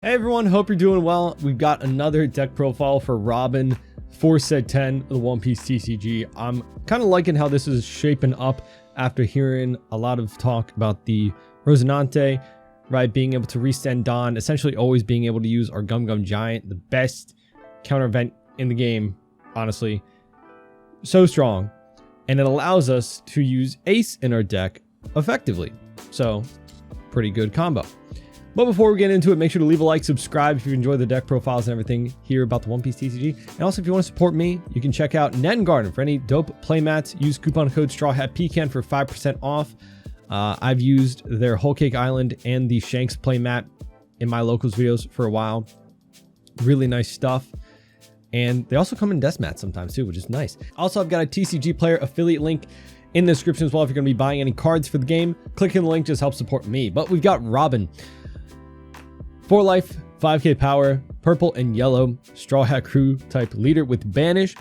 Hey everyone, hope you're doing well. We've got another deck profile for Robin for set 10 of the One Piece TCG. I'm kind of liking how this is shaping up after hearing a lot of talk about the Rosinante, right? Being able to resend Dawn, essentially always being able to use our Gum Gum Giant, the best counter event in the game, honestly. So strong. And it allows us to use Ace in our deck effectively. So, pretty good combo. But before we get into it, make sure to leave a like, subscribe if you enjoy the deck profiles and everything here about the One Piece TCG. And also, if you want to support me, you can check out Net & Garden for any dope playmats. Use coupon code StrawHatPecan for 5% off. I've used their Whole Cake Island and the Shanks playmat in my locals videos for a while. Really nice stuff. And they also come in desk mats sometimes too, which is nice. Also, I've got a TCG player affiliate link in the description as well. If you're going to be buying any cards for the game, clicking the link just helps support me. But we've got Robin. 4 life, 5k power, purple and yellow, Straw Hat Crew type leader with banish.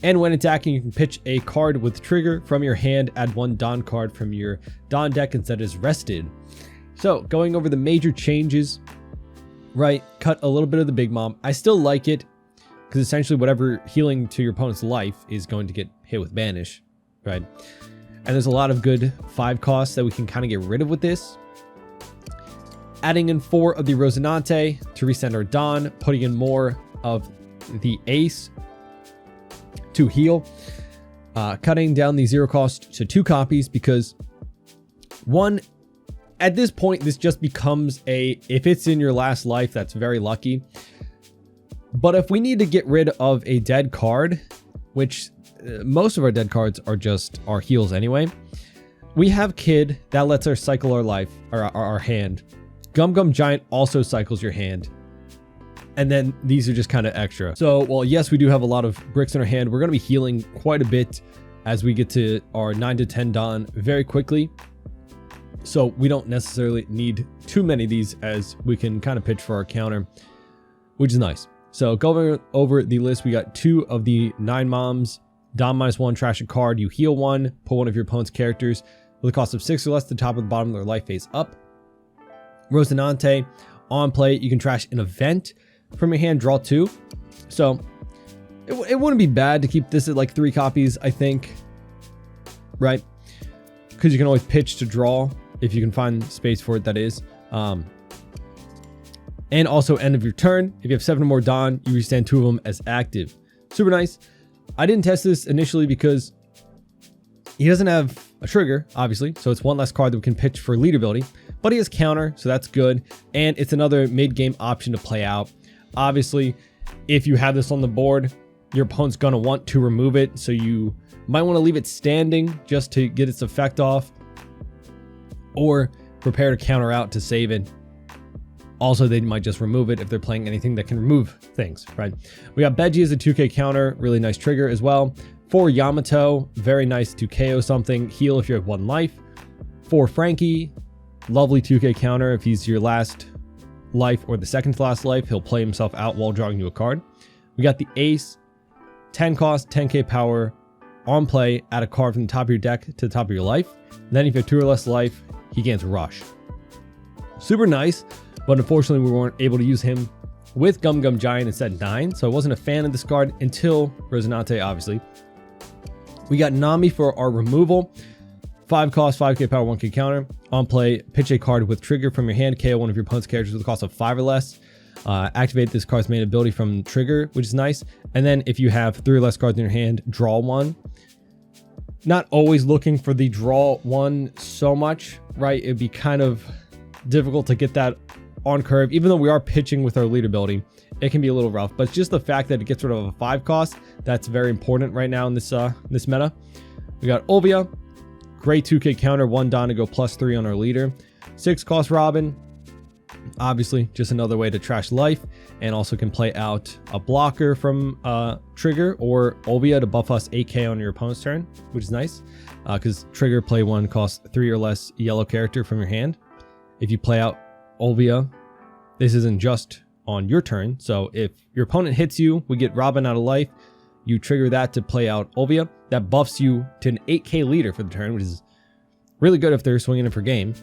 And when attacking, you can pitch a card with trigger from your hand, add 1 Dawn card from your Dawn deck instead is rested. So going over the major changes, right? Cut a little bit of the Big Mom. I still like it because essentially whatever healing to your opponent's life is going to get hit with banish, right? And there's a lot of good 5 costs that we can kind of get rid of with this. Adding in 4 of the Rosinante to resend our Dawn, putting in more of the Ace to heal, cutting down the 0 cost to 2 copies because 1, at this point, this just becomes if it's in your last life, that's very lucky. But if we need to get rid of a dead card, which most of our dead cards are just our heals anyway, we have Kid that lets us cycle our life, or our hand. Gum Gum Giant also cycles your hand. And then these are just kind of extra. So, well, yes, we do have a lot of bricks in our hand. We're going to be healing quite a bit as we get to our 9 to 10 Dawn very quickly. So we don't necessarily need too many of these as we can kind of pitch for our counter, which is nice. So going over the list, we got 2 of the 9 Moms, Dawn -1, trash a card, you heal 1, pull one of your opponent's characters with a cost of 6 or less, the top or the bottom of their life phase up. Rosinante, on play, you can trash an event from your hand, draw 2. So it wouldn't be bad to keep this at like 3 copies, I think, right? Because you can always pitch to draw if you can find space for it, that is. And also end of your turn, if you have 7 or more Dawn, you resend 2 of them as active. Super nice. I didn't test this initially because he doesn't have a trigger, obviously, so it's 1 less card that we can pitch for lead ability. But he has counter, so that's good. And it's another mid-game option to play out. Obviously, if you have this on the board, your opponent's going to want to remove it. So you might want to leave it standing just to get its effect off. Or prepare to counter out to save it. Also, they might just remove it if they're playing anything that can remove things, right? We got Beji as a 2k counter, really nice trigger as well. 4 Yamato, very nice to KO something, heal if you have 1 life. 4 Frankie, lovely 2k counter. If he's your last life or the second to last life, he'll play himself out while drawing you a card. We got the Ace, 10 cost, 10k power, on play, add a card from the top of your deck to the top of your life. And then if you have 2 or less life, he gains Rush. Super nice, but unfortunately we weren't able to use him with Gum Gum Giant instead 9, so I wasn't a fan of this card until Rosinante, obviously. We got Nami for our removal. 5 cost, 5k power, 1k counter. On play, pitch a card with trigger from your hand, KO one of your opponent's characters with a cost of 5 or less. Activate this card's main ability from trigger, which is nice. And then if you have 3 or less cards in your hand, draw 1. Not always looking for the draw 1 so much, right? It'd be kind of difficult to get that on curve. Even though we are pitching with our lead ability, it can be a little rough. But just the fact that it gets rid of a 5 cost, that's very important right now in this meta. We got Olvia. Great 2k counter, 1 Dawn to go +3 on our leader. 6 cost Robin. Obviously, just another way to trash life. And also can play out a blocker from Trigger or Olvia to buff us 8k on your opponent's turn, which is nice. Because Trigger, play 1, cost 3 or less yellow character from your hand. If you play out Olvia, this isn't just on your turn. So if your opponent hits you, we get Robin out of life. You trigger that to play out Olvia. That buffs you to an 8k leader for the turn, which is really good if they're swinging it for game.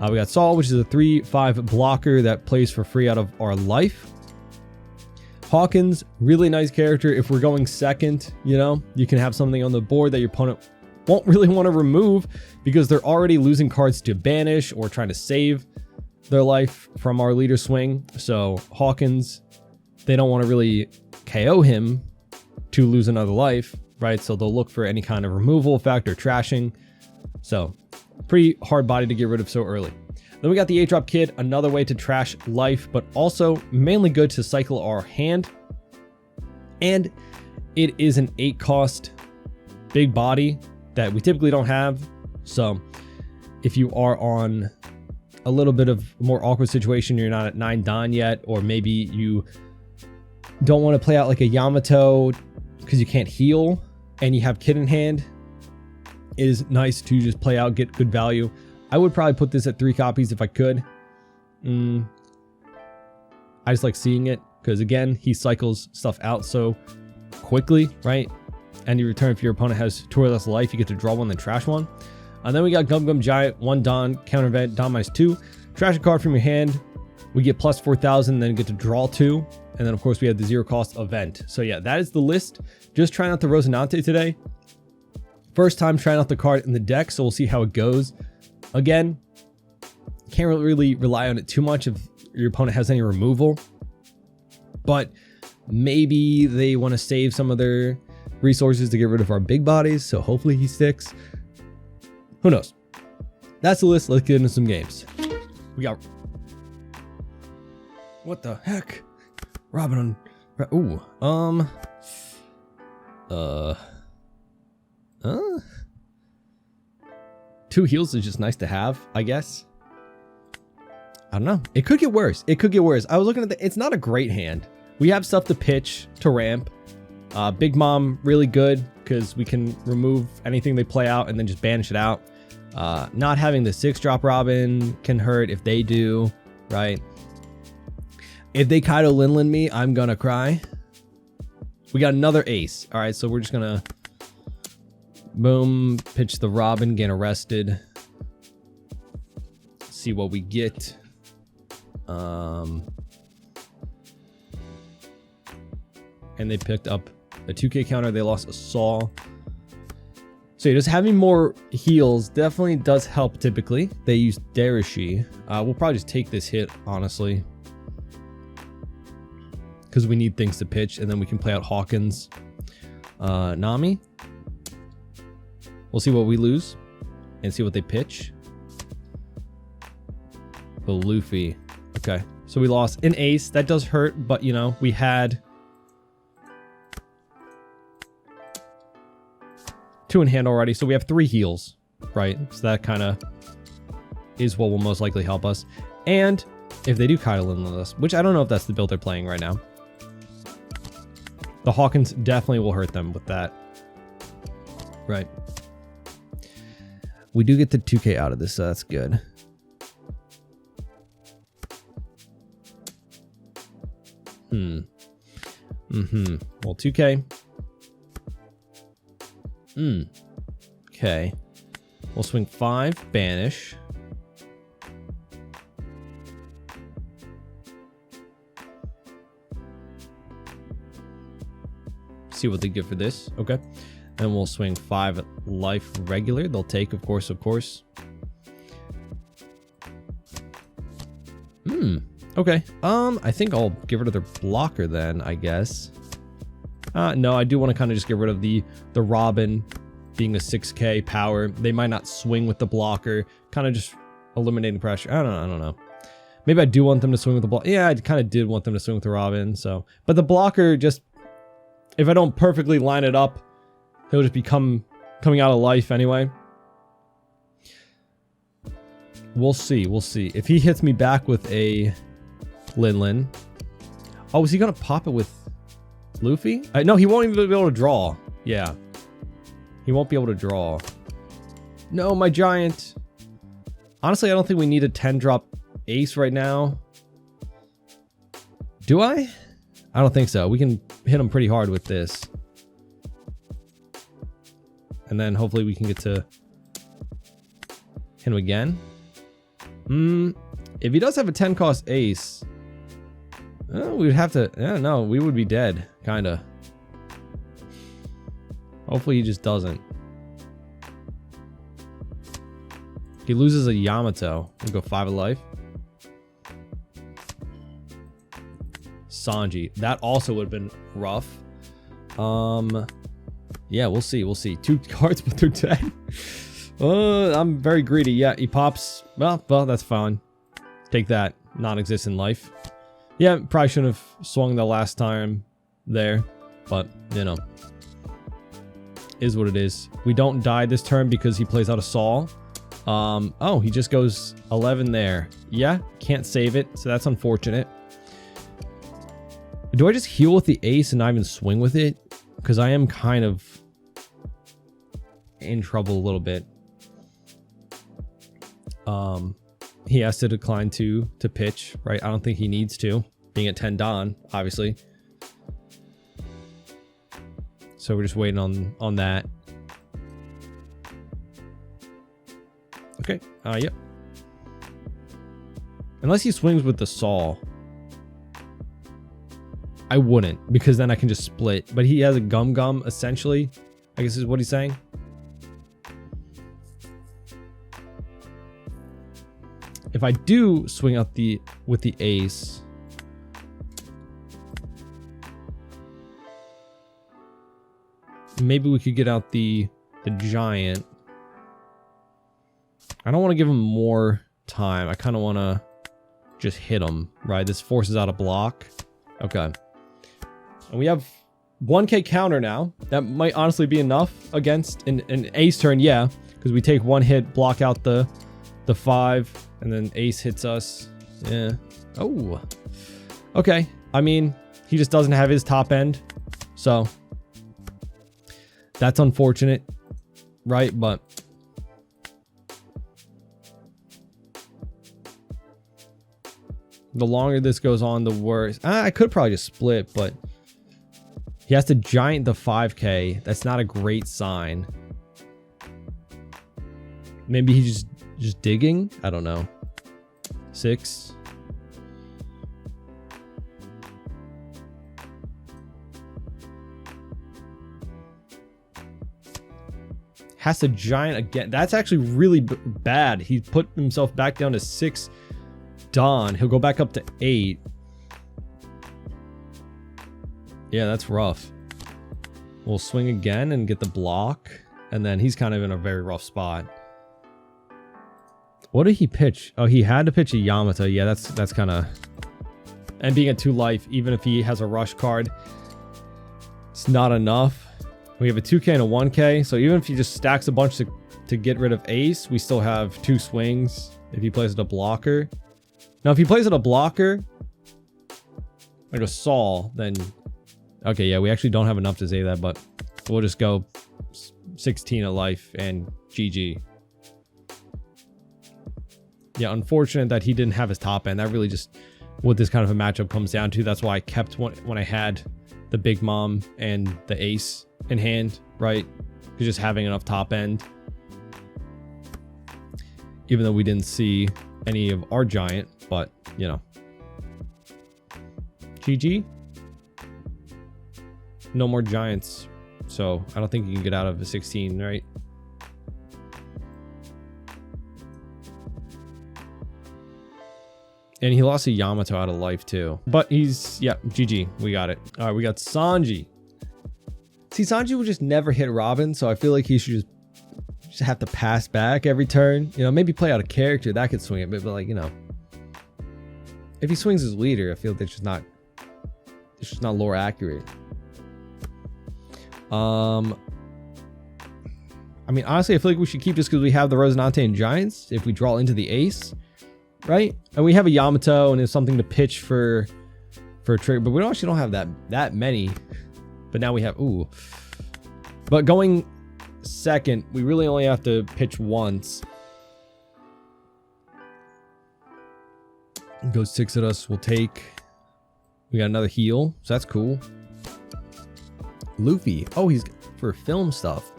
We got Saul, which is a 3/5 blocker that plays for free out of our life. Hawkins, really nice character. If we're going second, you know, you can have something on the board that your opponent won't really want to remove because they're already losing cards to banish or trying to save their life from our leader swing. So Hawkins, they don't want to really KO him to lose another life, right? So they'll look for any kind of removal effect or trashing. So pretty hard body to get rid of so early. Then we got the 8-drop kid, another way to trash life, but also mainly good to cycle our hand. And it is an 8-cost big body that we typically don't have. So if you are on a little bit of a more awkward situation, you're not at 9 Don yet, or maybe you don't want to play out like a Yamato because you can't heal and you have kid in hand, it is nice to just play out, get good value. I would probably put this at 3 copies if I could. I just like seeing it because, again, he cycles stuff out so quickly, right? And you return if your opponent has 2 or less life, you get to draw one, then trash one. And then we got Gum Gum Giant, 1 Don, counter event, Don -2. Trash a card from your hand. We get plus 4,000, then get to draw 2. And then, of course, we have the 0-cost event. So, yeah, that is the list. Just trying out the Rosinante today. First time trying out the card in the deck, so we'll see how it goes. Again, can't really rely on it too much if your opponent has any removal. But maybe they want to save some of their resources to get rid of our big bodies, so hopefully he sticks. Who knows? That's the list. Let's get into some games. We got... What the heck? Robin on... Ooh. 2 heals is just nice to have, I guess. I don't know. It could get worse. It could get worse. I was looking at the... It's not a great hand. We have stuff to pitch, to ramp. Big Mom, really good, because we can remove anything they play out and then just banish it out. Not having the 6-drop Robin can hurt if they do, right? If they Kaido Linlin me, I'm gonna cry. We got another ace. All right, so we're just gonna... Boom, pitch the Robin, get arrested. See what we get. And they picked up a 2K counter. They lost a Saw. So just having more heals definitely does help typically. They use Derishi. We'll probably just take this hit, honestly. Because we need things to pitch, and then we can play out Hawkins. Nami. We'll see what we lose and see what they pitch. The Luffy. Okay. So we lost an ace. That does hurt, but, you know, we had 2 in hand already. So we have 3 heals, right? So that kind of is what will most likely help us. And if they do Kaido Linlin us, which I don't know if that's the build they're playing right now. The Hawkins definitely will hurt them with that. Right. We do get the 2K out of this, so that's good. Well, 2K. Okay. We'll swing 5, banish. See what they get for this. Okay. And we'll swing 5 life regular. They'll take, of course, Okay. I think I'll get rid of their blocker then, I guess. No, I do want to kind of just get rid of the Robin being a 6K power. They might not swing with the blocker. Kind of just eliminating pressure. I don't know. Maybe I do want them to swing with the blocker. Yeah, I kind of did want them to swing with the Robin. So, but the blocker just, if I don't perfectly line it up, he'll just be coming out of life anyway. We'll see. We'll see. If he hits me back with a Linlin. Oh, is he going to pop it with Luffy? No, he won't even be able to draw. Yeah. He won't be able to draw. No, my giant. Honestly, I don't think we need a 10-drop ace right now. Do I? I don't think so. We can hit him pretty hard with this. And then hopefully we can get to hit him again. If he does have a 10 cost ace, we would have to, yeah, no, we would be dead, kinda. Hopefully he just doesn't. He loses a Yamato. We'll go 5 of life. Sanji. That also would have been rough. Yeah, we'll see. We'll see. 2 cards, but they're 10. I'm very greedy. Yeah, he pops. Well, that's fine. Take that. Non-existent life. Yeah, probably shouldn't have swung the last time there. But, you know. Is what it is. We don't die this turn because he plays out a Saul. Oh, he just goes 11 there. Yeah, can't save it. So that's unfortunate. Do I just heal with the ace and not even swing with it? Because I am kind of in trouble a little bit. He has to decline to pitch, right? I don't think he needs to, being at 10 Don, obviously. So we're just waiting on that. Okay, yep. Unless he swings with the Saul. I wouldn't, because then I can just split. But he has a gum, essentially, I guess is what he's saying. If I do swing out with the ace, maybe we could get out the giant. I don't want to give him more time. I kind of want to just hit him, right? This forces out a block. Okay. And we have 1k counter now. That might honestly be enough against an ace turn, yeah. Because we take 1 hit, block out the 5, and then ace hits us. Yeah. Oh. Okay. I mean, he just doesn't have his top end. So that's unfortunate, right? But the longer this goes on, the worse. I could probably just split, but he has to giant the 5k. That's not a great sign. Maybe he's just digging. I don't know. 6. Has to giant again. That's actually really bad. He put himself back down to 6 Don. He'll go back up to 8. Yeah, that's rough. We'll swing again and get the block. And then he's kind of in a very rough spot. What did he pitch? Oh, he had to pitch a Yamato. Yeah, that's kind of... And being at 2 life, even if he has a rush card, it's not enough. We have a 2k and a 1k. So even if he just stacks a bunch to get rid of ace, we still have 2 swings if he plays it a blocker. Now, if he plays it a blocker, like a Saul, then... Okay, yeah, we actually don't have enough to say that, but we'll just go 16 of life and GG. Yeah, unfortunate that he didn't have his top end. That really just what this kind of a matchup comes down to. That's why I kept when I had the big mom and the ace in hand, right? Because just having enough top end. Even though we didn't see any of our giant, but, you know. GG. No more giants. So, I don't think you can get out of a 16, right? And he lost a Yamato out of life, too. But he's... Yeah, GG. We got it. All right, we got Sanji. See, Sanji would just never hit Robin, so I feel like he should just have to pass back every turn. You know, maybe play out a character. That could swing it, but like, you know. If he swings his leader, I feel like it's just not lore accurate. I mean, honestly, I feel like we should keep this because we have the Resonante and Giants. If we draw into the ace, right? And we have a Yamato and it's something to pitch for a trigger, but we actually don't have that many. But now we have, ooh. But going second, we really only have to pitch once. Goes 6 at us. We'll take. We got another heal, so that's cool. Luffy. Oh, he's for film stuff.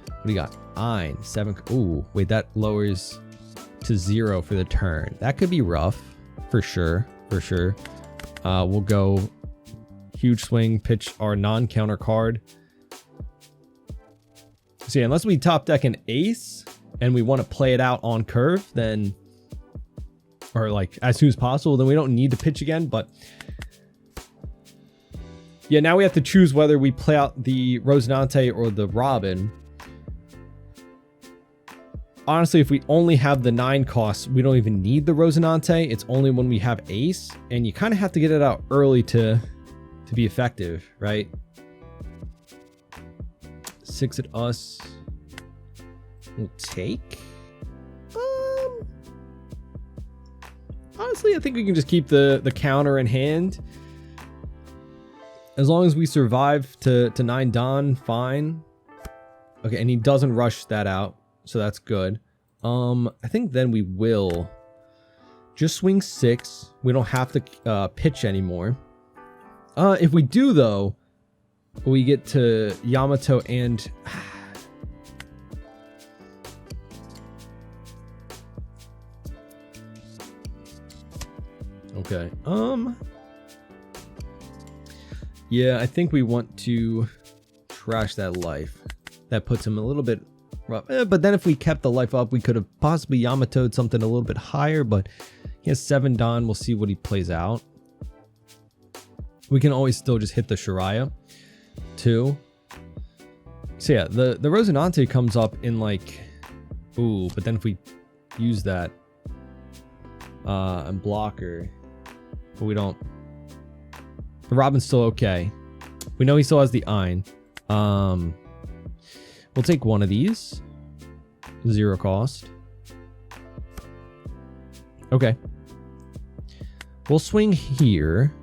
What do you got? 9, 7. Ooh, wait, that lowers to 0 for the turn. That could be rough, for sure, for sure. We'll go huge swing, pitch our non-counter card. So yeah, unless we top deck an ace and we want to play it out on curve, then, or like as soon as possible, then we don't need to pitch again. But yeah, now we have to choose whether we play out the Rosinante or the Robin. Honestly, if we only have the 9 costs, we don't even need the Rosinante. It's only when we have ace, and you kind of have to get it out early to be effective, right? 6 at us. We'll take. Honestly, I think we can just keep the counter in hand. As long as we survive to 9 Don, fine. Okay, and he doesn't rush that out, so that's good. I think then we will just swing 6. We don't have to pitch anymore. If we do, though, we get to Yamato and... Okay. Yeah, I think we want to trash that life. That puts him a little bit rough. But then if we kept the life up, we could have possibly Yamato'd something a little bit higher, but he has 7 Don. We'll see what he plays out. We can always still just hit the Shiraya too. So yeah, the Rosinante comes up in like, ooh, but then if we use that and blocker, but we don't. The Robin's still okay. We know he still has the Ein. We'll take one of these. 0 cost. Okay. We'll swing here.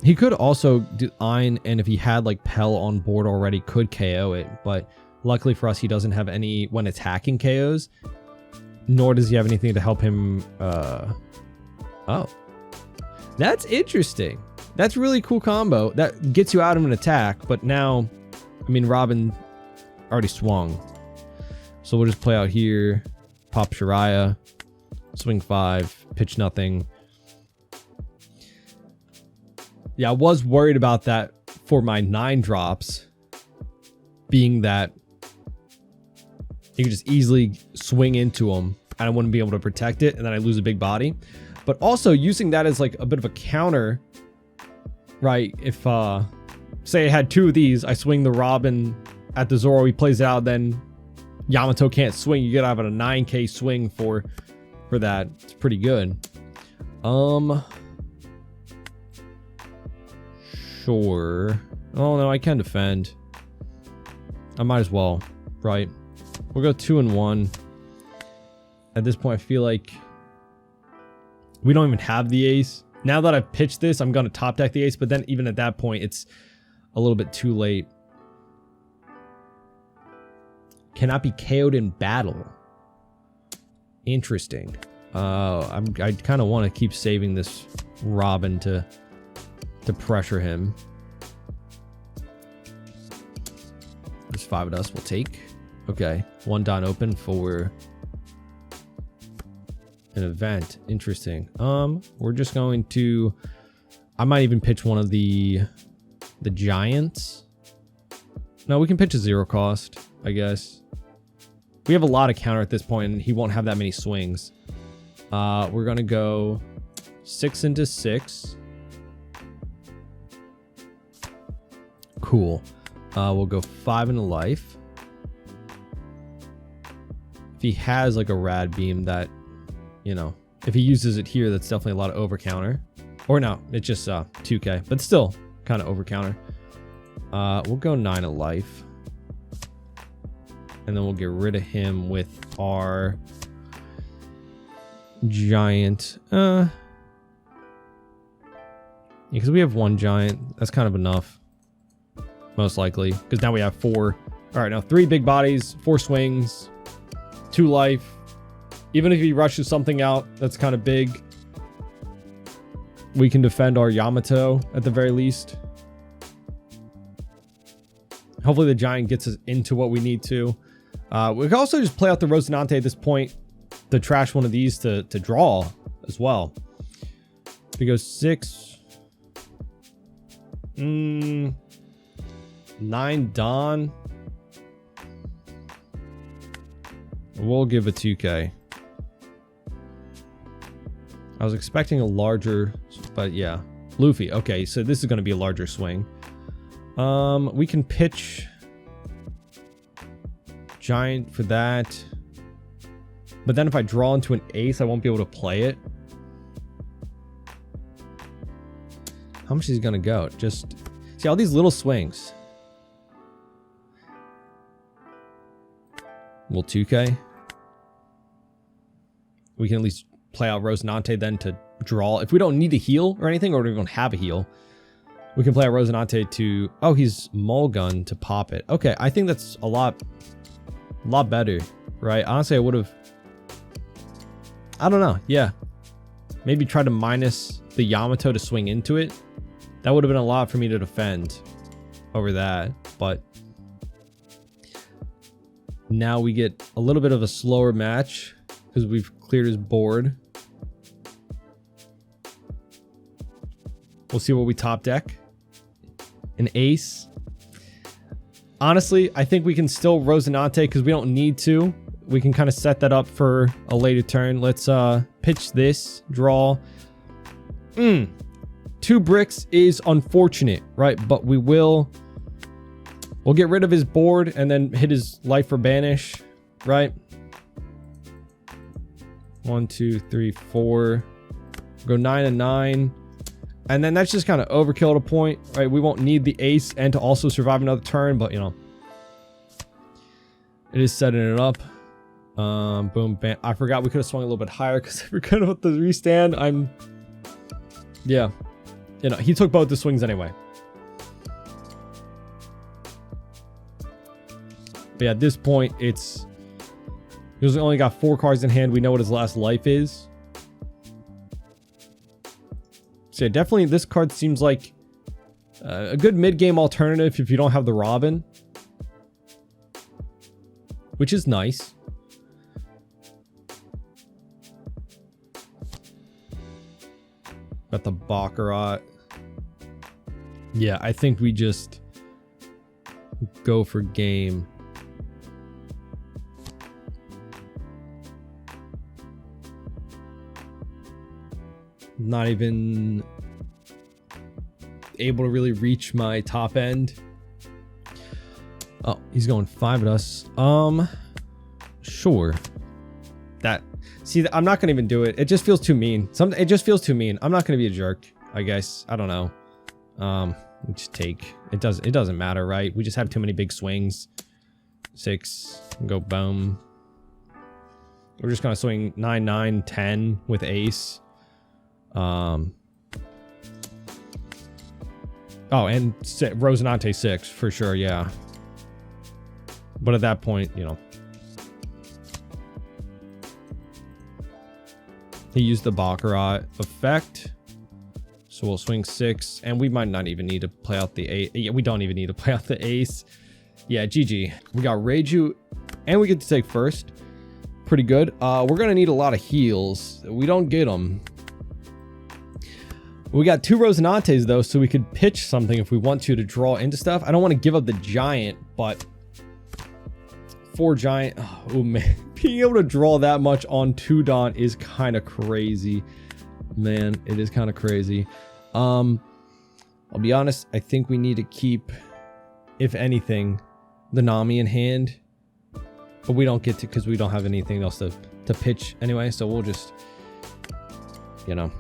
He could also do Ein, and if he had like Pell on board already, could KO it. But luckily for us, he doesn't have any when attacking KOs. Nor does he have anything to help him. Oh. That's interesting. That's really cool combo. That gets you out of an attack, but now, I mean, Robin already swung. So we'll just play out here, pop Shiraya, swing 5, pitch nothing. Yeah, I was worried about that for my 9 drops, being that you could just easily swing into them and I wouldn't be able to protect it, and then I lose a big body. But also using that as like a bit of a counter, right? If say I had 2 of these, I swing the Robin at the Zoro, he plays it out, then Yamato can't swing. You get out of a 9k swing for that. It's pretty good. Sure. Oh no, I can defend. I might as well, right? We'll go 2 and 1. At this point, I feel like we don't even have the ace. Now that I've pitched this, I'm going to top deck the ace, but then even at that point, it's a little bit too late. Cannot be KO'd in battle. Interesting. I kind of want to keep saving this Robin to pressure him. There's 5 of us. We'll take. Okay. 1 Don open for an event. Interesting. We're just going to, I might even pitch one of the giants. No, we can pitch a 0 cost, I guess. We have a lot of counter at this point, and he won't have that many swings. We're gonna go 6 into 6. Cool. We'll go 5 into life. If he has like a rad beam that, you know, if he uses it here, that's definitely a lot of over counter. Or no, it's just 2k, but still kind of over counter. We'll go 9 of life. And then we'll get rid of him with our giant. Because we have 1 giant. That's kind of enough. Most likely. Because now we have 4. All right, now 3 big bodies, 4 swings, 2 life. Even if he rushes something out that's kind of big, we can defend our Yamato at the very least. Hopefully the giant gets us into what we need to. We can also just play out the Rosinante at this point to trash one of these to draw as well. We go 6. 9 Don. We'll give a 2K. I was expecting a larger, but yeah. Luffy. Okay, so this is going to be a larger swing. We can pitch Giant for that. But then if I draw into an ace, I won't be able to play it. How much is he going to go? Just see all these little swings. Well, 2K. We can at least play out Rosinante then to draw. If we don't need to heal or anything, or we don't have a heal, we can play out Rosinante to... Oh, he's Mulgun to pop it. Okay, I think that's a lot better, right? Honestly, I would have... I don't know. Yeah. Maybe try to minus the Yamato to swing into it. That would have been a lot for me to defend over that, but... Now we get a little bit of a slower match because we've cleared his board. We'll see what we top deck. An ace. Honestly, I think we can still Rosinante because we don't need to. We can kind of set that up for a later turn. Let's pitch this, draw. 2 bricks is unfortunate, right? But we'll get rid of his board and then hit his life for banish, right? 1, 2, 3, 4. Go 9 and 9. And then that's just kind of overkill at a point, right? We won't need the ace and to also survive another turn, but you know, it is setting it up. Boom, bam. I forgot we could have swung a little bit higher because I forgot about the restand. Yeah. You know, he took both the swings anyway. But yeah, at this point, he's only got 4 cards in hand. We know what his last life is. So yeah, definitely this card seems like a good mid-game alternative if you don't have the Robin. Which is nice. Got the Baccarat. Yeah, I think we just go for game. Not even able to really reach my top end. Oh, he's going 5 at us. Sure. See, I'm not gonna even do it. It just feels too mean. It just feels too mean. I'm not gonna be a jerk, I guess. I don't know. We just take. It doesn't matter, right? We just have too many big swings. 6. Go boom. We're just gonna swing 9, 9, 10 with ace. Oh, and Rosinante 6 for sure, yeah. But at that point, you know, he used the Baccarat effect, so we'll swing 6, and we might not even need to play out the 8. Yeah, we don't even need to play out the ace. Yeah, GG. We got Reiju, and we get to take first. Pretty good. We're gonna need a lot of heals. We don't get them. We got 2 Rosinantes though, so we could pitch something if we want to draw into stuff. I don't want to give up the giant, but 4 giant. Oh man, being able to draw that much on 2 Don is kind of crazy. Man, it is kind of crazy. I'll be honest, I think we need to keep, if anything, the Nami in hand. But we don't get to because we don't have anything else to pitch anyway, so we'll just, you know.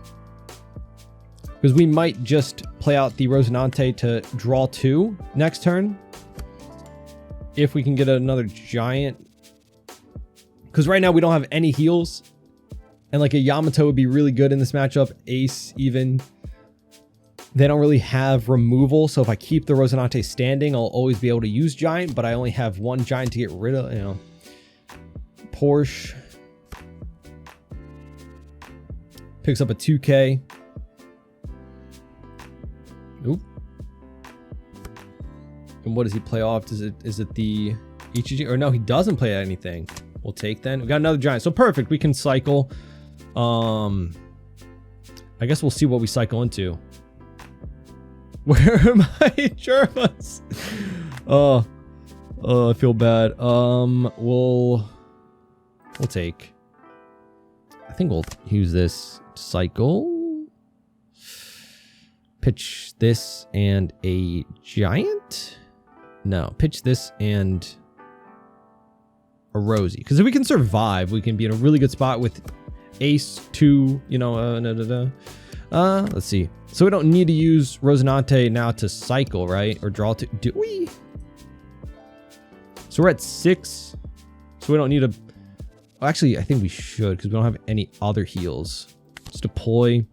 Because we might just play out the Rosinante to draw 2 next turn. If we can get another giant. Because right now we don't have any heals. And like a Yamato would be really good in this matchup. Ace even. They don't really have removal. So if I keep the Rosinante standing, I'll always be able to use giant. But I only have 1 giant to get rid of, you know. Porsche. Picks up a 2K. Oop. And what does he play off? Is it the Ichiji, or no, he doesn't play anything. We'll take then. We got another giant. So perfect. We can cycle. I guess we'll see what we cycle into. Where are my Germas? Oh, I feel bad. We'll take. I think we'll use this cycle. Pitch this and a giant. No, pitch this and a Rosie. Because if we can survive, we can be in a really good spot with Ace 2, you know, let's see. So we don't need to use Rosinante now to cycle, right? Or draw to, do we? So we're at 6. So we don't need to, well, actually, I think we should because we don't have any other heals. Let's deploy.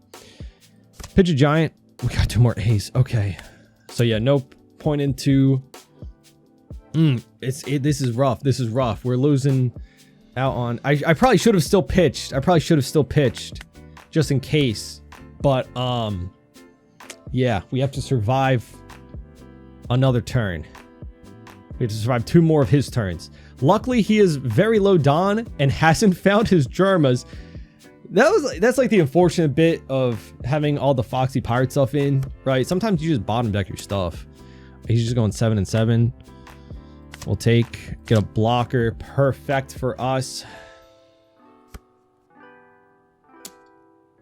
Pitch a giant. We got 2 more Ace. Okay. So yeah, no point into... this is rough. This is rough. We're losing out on... I probably should have still pitched. Just in case. But, yeah, we have to survive another turn. We have to survive 2 more of his turns. Luckily, he is very low Don and hasn't found his Germas. That's like the unfortunate bit of having all the Foxy pirate stuff in, right? Sometimes you just bottom deck your stuff. He's just going 7 and 7. We'll take, get a blocker. Perfect for us.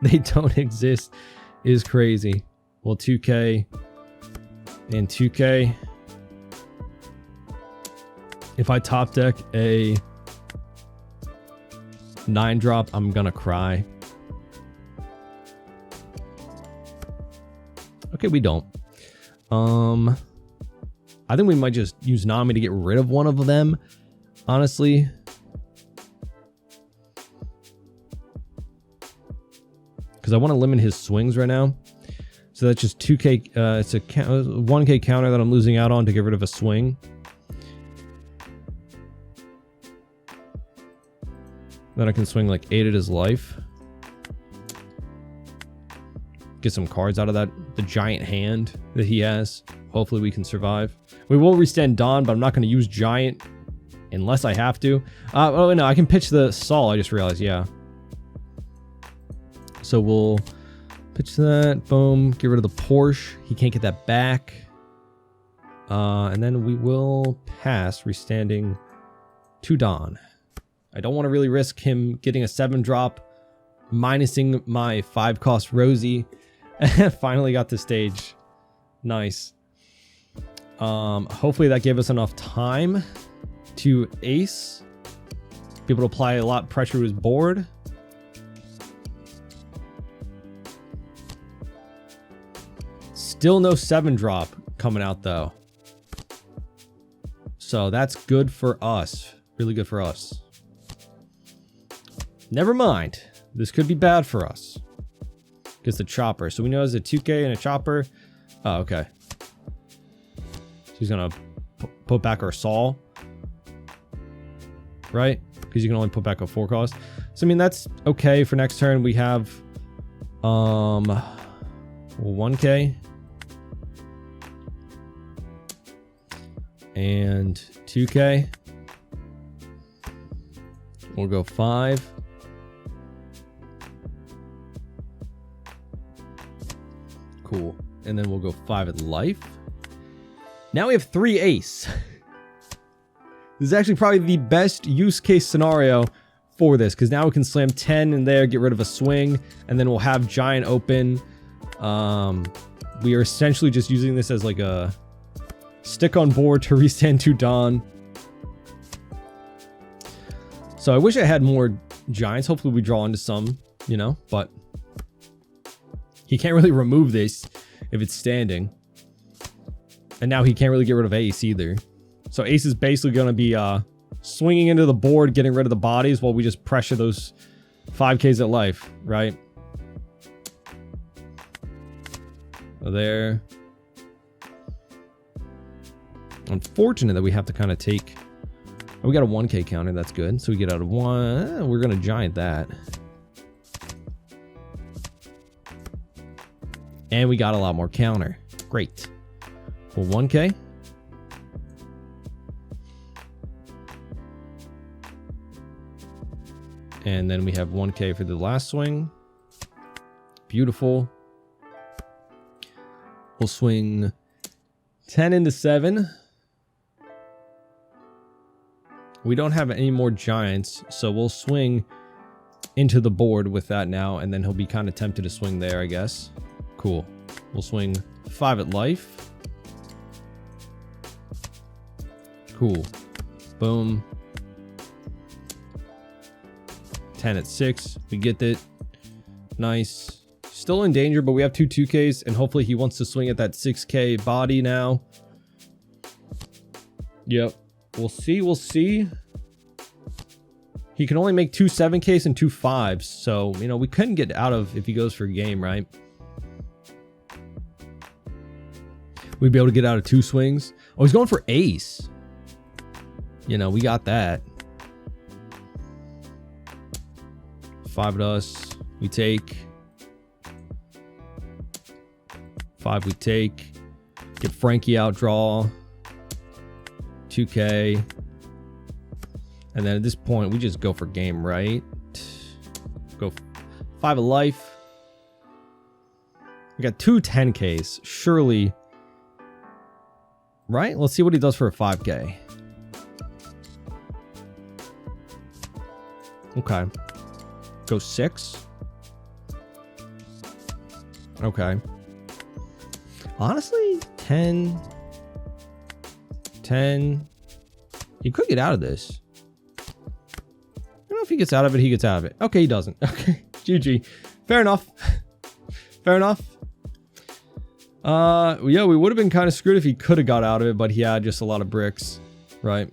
They don't exist is crazy. Well, 2K and 2K. If I top deck a 9 drop, I'm gonna cry. Okay, we don't. I think we might just use Nami to get rid of one of them, honestly. Because I want to limit his swings right now. So that's just 2K, it's a 1K counter that I'm losing out on to get rid of a swing. Then I can swing like 8 at his life. Get some cards out of that, the giant hand that he has. Hopefully we can survive. We will restand Dawn, but I'm not going to use giant unless I have to. Oh no, I can pitch the Sol, I just realized, yeah. So we'll pitch that, boom, get rid of the Porsche. He can't get that back. And then we will pass, restanding to Dawn. I don't want to really risk him getting a 7 drop, minusing my 5 cost Rosie. Finally got to stage. Nice. Hopefully that gave us enough time to ace. Be able to apply a lot of pressure to his board. Still no 7 drop coming out though. So that's good for us. Really good for us. Never mind. This could be bad for us. Gets the chopper. So we know there's a 2K and a chopper. Oh, okay. So he's gonna put back our Sol. Right? Because you can only put back a 4 cost. So I mean that's okay for next turn. We have 1K. And 2K. We'll go 5. Cool. And then we'll go 5 at life. Now we have 3 ace. This is actually probably the best use case scenario for this, because now we can slam 10 in there, get rid of a swing, and then we'll have giant open. We are essentially just using this as like a stick on board to restand to Dawn. So I wish I had more giants. Hopefully we draw into some, you know, but he can't really remove this if it's standing. And now he can't really get rid of ace either. So ace is basically going to be swinging into the board, getting rid of the bodies while we just pressure those 5Ks at life, right? So there. Unfortunate that we have to kind of take... Oh, we got a 1K counter. That's good. So we get out of 1. We're going to giant that. And we got a lot more counter. Great. Well, 1K. And then we have 1K for the last swing. Beautiful. We'll swing 10 into 7. We don't have any more giants, so we'll swing into the board with that now, and then he'll be kind of tempted to swing there, I guess. Cool. We'll swing 5 at life. Cool. Boom. 10 at 6. We get it. Nice. Still in danger, but we have 2Ks, and hopefully he wants to swing at that 6K body now. Yep. We'll see. We'll see. He can only make 2 7Ks and 2 5s, so, you know, we couldn't get out of if he goes for game, right? We'd be able to get out of 2 swings. Oh, he's going for ace. You know, we got that. 5 at us. We take. 5 we take. Get Frankie out, draw. 2K. And then at this point, we just go for game, right? Go 5 of life. We got 2 10Ks. Surely. Right? Let's see what he does for a 5K. Okay. Go 6. Okay. Honestly, 10. 10. He could get out of this. I don't know if he gets out of it, he gets out of it. Okay, he doesn't. Okay, GG. Fair enough. Fair enough. Yeah, we would have been kind of screwed if he could have got out of it, but he had just a lot of bricks, right?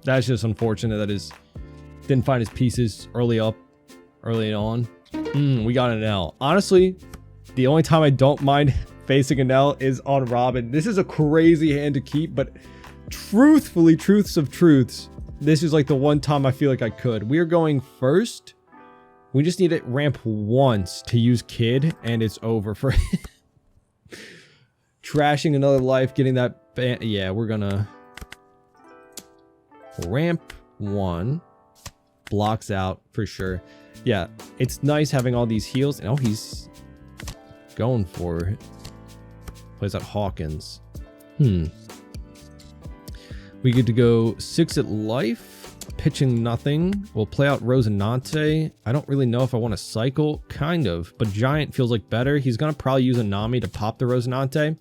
That's just unfortunate that his didn't find his pieces early on. We got an Enel. Honestly, the only time I don't mind facing Enel is on Robin. This is a crazy hand to keep, but truthfully, truths of truths, this is like the one time I feel like I could. We are going first. We just need to ramp once to use Kid, and it's over for trashing another life, getting that. Yeah, we're gonna ramp 1. Blocks out for sure. Yeah, it's nice having all these heals. And oh, he's going for it. Plays at Hawkins. We get to go 6 at life. Pitching nothing. We'll play out Rosinante. I don't really know if I want to cycle. Kind of. But Giant feels like better. He's going to probably use a Nami to pop the Rosinante.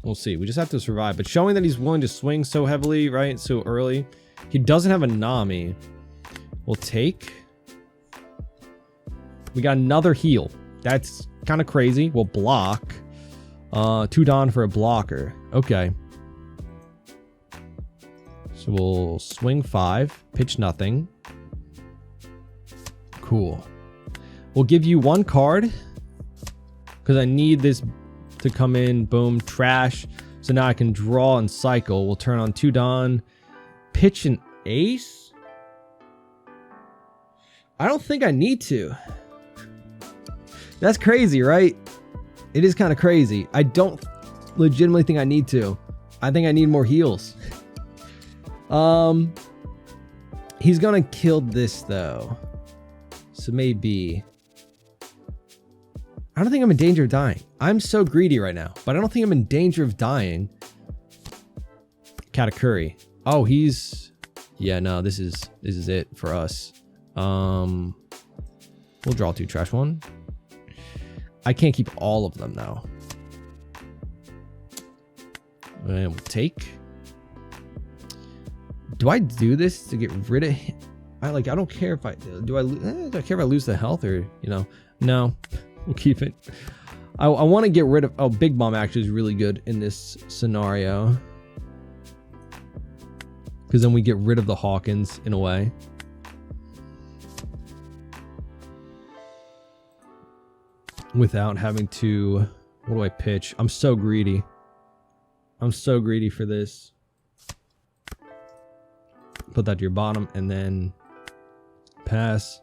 We'll see. We just have to survive. But showing that he's willing to swing so heavily, right? So early. He doesn't have a Nami. We'll take. We got another heal. That's kind of crazy. We'll block. 2 Don for a blocker. Okay. So we'll swing 5. Pitch nothing. Cool. We'll give you 1 card. Because I need this to come in. Boom. Trash. So now I can draw and cycle. We'll turn on 2 Don. Pitch an ace? I don't think I need to. That's crazy, right? It is kind of crazy. I don't legitimately think I need to. I think I need more heals. He's gonna kill this though. So maybe. I don't think I'm in danger of dying. I'm so greedy right now, but I don't think I'm in danger of dying. Katakuri. Oh, he's. Yeah, no, this is it for us. We'll draw 2, trash 1. I can't keep all of them now. And we'll take. Do I do this to get rid of him? I don't care if I do. Do I care if I lose the health or, you know? No, we'll keep it. I want to get rid of. Oh, Big Mom actually is really good in this scenario because then we get rid of the Hawkins in a way. Without having to. What do I pitch? I'm so greedy. I'm so greedy for this. Put that to your bottom and then pass.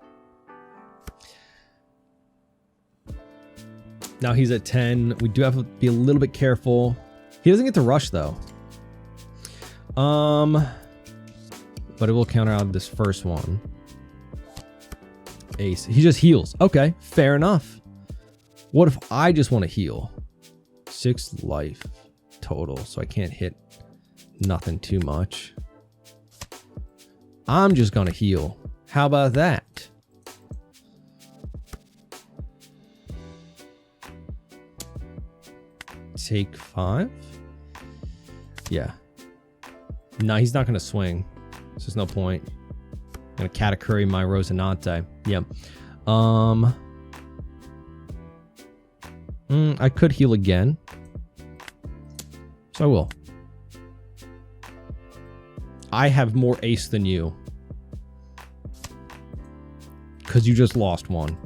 Now he's at 10. We do have to be a little bit careful. He doesn't get to rush though. But it will counter out this first one. Ace. He just heals. Okay, fair enough. What if I just want to heal? 6 life total, so I can't hit nothing too much. I'm just gonna heal. How about that? Take 5? Yeah. No, he's not gonna swing. So there's no point. I'm gonna Katakuri my Rosinante. Yep. I could heal again. So I will. I have more ace than you. Because you just lost one.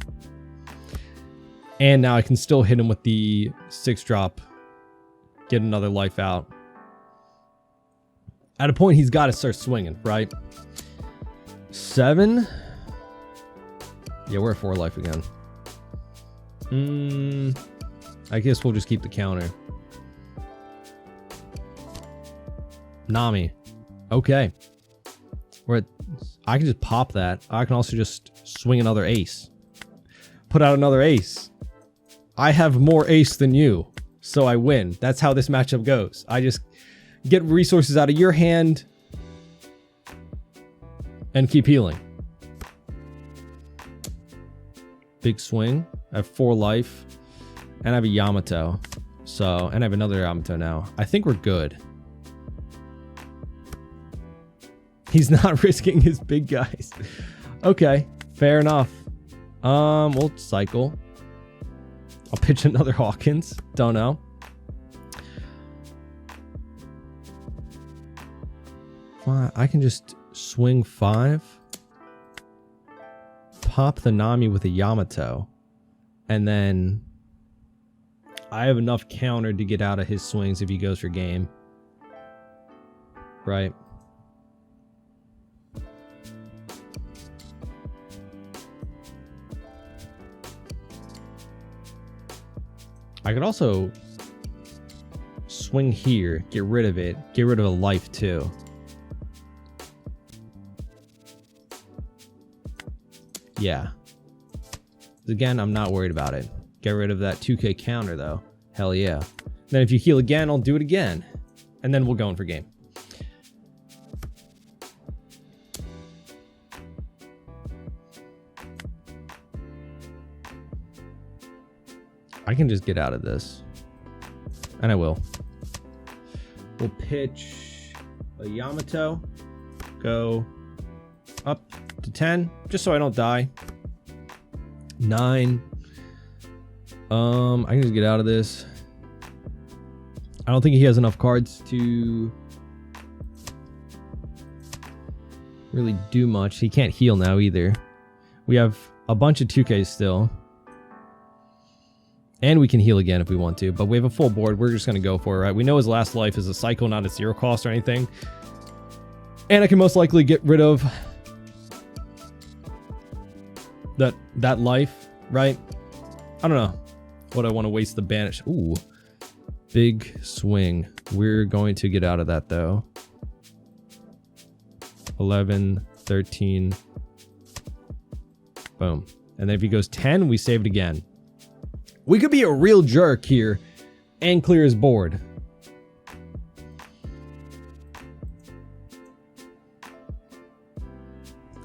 And now I can still hit him with the 6-drop. Get another life out. At a point, he's got to start swinging, right? 7? Yeah, we're at 4 life again. I guess we'll just keep the counter. Nami. Okay. I can just pop that. I can also just swing another ace. Put out another ace. I have more ace than you, so I win. That's how this matchup goes. I just get resources out of your hand and keep healing. Big swing. I have 4 life. And I have a Yamato. And I have another Yamato now. I think we're good. He's not risking his big guys. Okay, fair enough. We'll cycle. I'll pitch another Hawkins. Don't know. I can just swing 5. Pop the Nami with a Yamato. And then I have enough counter to get out of his swings if he goes for game. Right. I could also swing here, get rid of it, get rid of a life too. Yeah. Again, I'm not worried about it. Get rid of that 2k counter though. Hell yeah. Then if you heal again, I'll do it again. And then we'll go in for game. I can just get out of this. And I will. We'll pitch a Yamato. Go up to 10. Just so I don't die. 9. I can just get out of this. I don't think he has enough cards to really do much. He can't heal now either. We have a bunch of 2Ks still. And we can heal again if we want to, but we have a full board. We're just going to go for it, right? We know his last life is a cycle, not a 0 cost or anything. And I can most likely get rid of that life, right? I don't know what I want to waste the banish. Ooh, big swing. We're going to get out of that though. 11, 13. Boom. And then if he goes 10, we save it again. We could be a real jerk here and clear his board.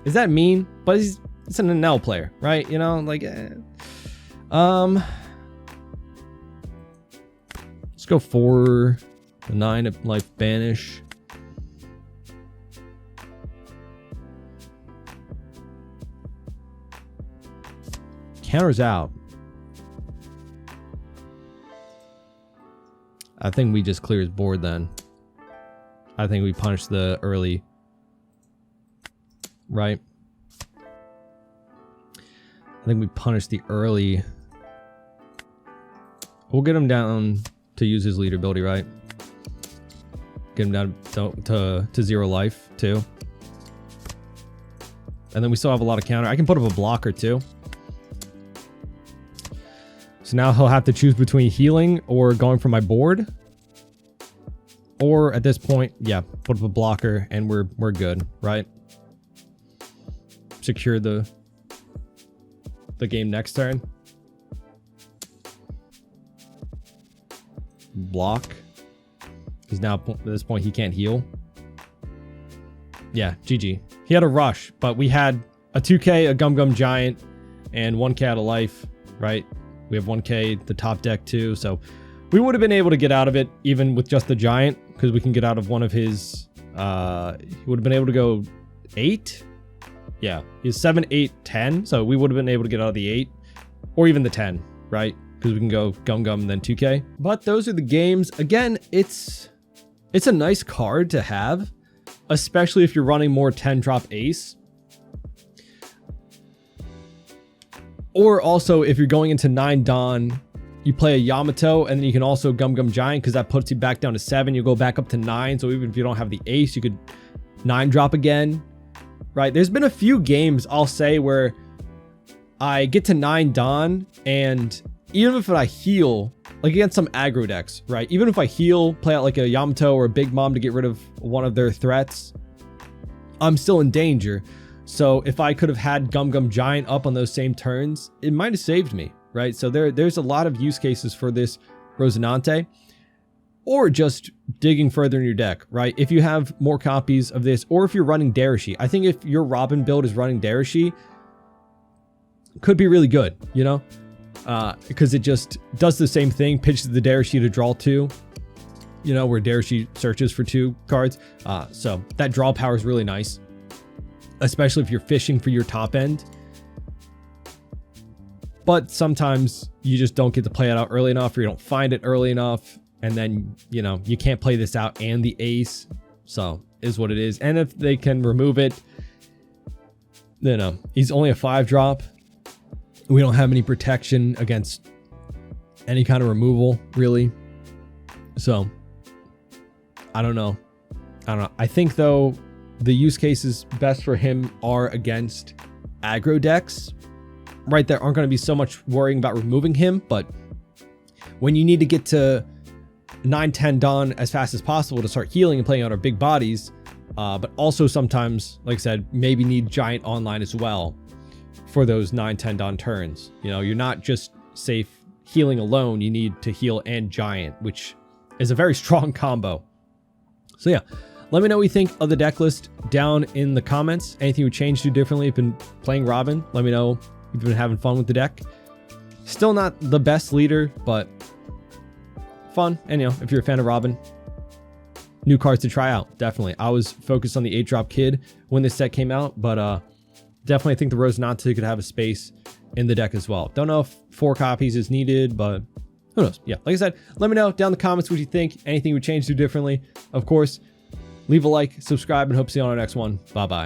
Is that mean? But it's an Enel player, right? You know, like... Let's go for the 9 of life banish. Counters out. I think we just clear his board then. I think we punish the early. Right? I think we punish the early. We'll get him down to use his leader ability, right? Get him down to 0 life, too. And then we still have a lot of counter. I can put up a blocker, too. So now he'll have to choose between healing or going for my board. Or at this point, yeah, put up a blocker and we're good, right? Secure the game next turn. Block. Because now at this point he can't heal. Yeah, GG. He had a rush, but we had a 2k, a Gum Giant, and 1k out of life, right? We have 1k the top deck too, so we would have been able to get out of it even with just the Giant, because we can get out of one of his, he would have been able to go 8. Yeah, he's 7, 8, 10, so we would have been able to get out of the 8, or even the 10, right? Because we can go Gum and then 2k. But those are the games. Again, it's a nice card to have, especially if you're running more 10 drop ace. Or also if you're going into 9 Dawn, you play a Yamato and then you can also Gum Giant, because that puts you back down to 7. You go back up to 9. So even if you don't have the ace, you could 9 drop again, right? There's been a few games I'll say where I get to 9 Dawn, and even if I heal, like against some aggro decks, right? Even if I heal, play out like a Yamato or a Big Mom to get rid of one of their threats, I'm still in danger. So if I could have had Gum Giant up on those same turns, it might have saved me, right? So there's a lot of use cases for this Rosinante, or just digging further in your deck, right? If you have more copies of this, or if you're running Darashi. I think if your Robin build is running Darashi, could be really good, you know? Because it just does the same thing, pitches the Darashi to draw 2, you know, where Darashi searches for 2 cards. So that draw power is really nice, especially if you're fishing for your top end. But sometimes you just don't get to play it out early enough, or you don't find it early enough, and then, you know, you can't play this out and the ace. So is what it is. And if they can remove it, you know, he's only a 5 drop. We don't have any protection against any kind of removal, really. So I don't know. I think though the use cases best for him are against aggro decks, right? There aren't going to be so much worrying about removing him, but when you need to get to 9, 10 Dawn as fast as possible to start healing and playing out our big bodies, but also sometimes, like I said, maybe need Giant online as well for those 9, 10 Dawn turns. You know, you're not just safe healing alone, you need to heal and Giant, which is a very strong combo. So yeah, let me know what you think of the deck list down in the comments. Anything you would change to differently if you've been playing Robin. Let me know if you've been having fun with the deck. Still not the best leader, but fun. And you know, if you're a fan of Robin, new cards to try out, definitely. I was focused on the 8-drop Kid when this set came out, but definitely think the Rosinante could have a space in the deck as well. Don't know if 4 copies is needed, but who knows? Yeah, like I said, let me know down in the comments what you think. Anything you would change to differently. Of course, leave a like, subscribe, and hope to see you on our next one. Bye-bye.